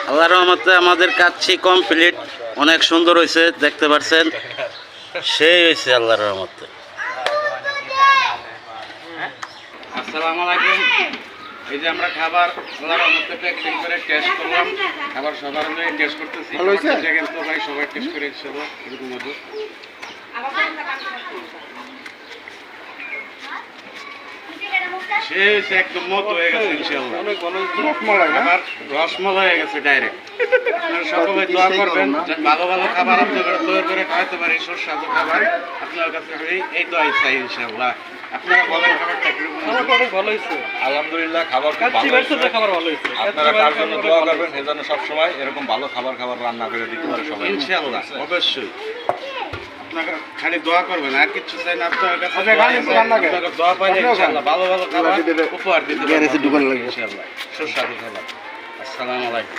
আল্লাহর রহমতে আমাদের কাচ্ছি কমপ্লিট, অনেক সুন্দর হয়েছে, দেখতে পাচ্ছেন সেই হয়েছে আল্লাহর রহমতে। আসসালামু আলাইকুম। এই যে আমরা খাবার আল্লাহর রহমতে প্যাকেটিং করে টেস্ট করলাম, খাবার সবার জন্য টেস্ট করতেছি। ভালো হয়েছে তো ভাই, সবাই টেস্ট করে ইনশাআল্লাহ এরকম হবে। সে একদম মতো হয়ে গেছে ইনশাআল্লাহ, আবার রসমলাই হয়ে গেছে ডাইরেক্ট। আপনারা সকলে দোয়া করবেন ভালো ভালো খাবার আপনারা তৈরি করে খাওয়াতে পারি, সুস্বাদু খাবার। আপনার কাছে এই দোয়াই চাই ইনশাআল্লাহ। আপনারা বলেন খাবারটা কিরকম? অনেক ভালো হয়েছে আলহামদুলিল্লাহ, খাবার খুব ভালো হয়েছে। খাবার ভালো হয়েছে। আপনারা কার জন্য দোয়া করবেন, সেজন্য সবসময় এরকম ভালো খাবার রান্না করে দিতে পারে সবাই ইনশাআল্লাহ, অবশ্যই। আপনারা খালি দোয়া করবেন, আর কিছু চাই না। আপনার কাছে দোয়া পাইলে ইনশাআল্লাহ ভালো ভালো খাবার উপহার দিতে পারবেন ইনশাআল্লাহ, সুস্বাদু খাবার। আসসালামু আলাইকুম।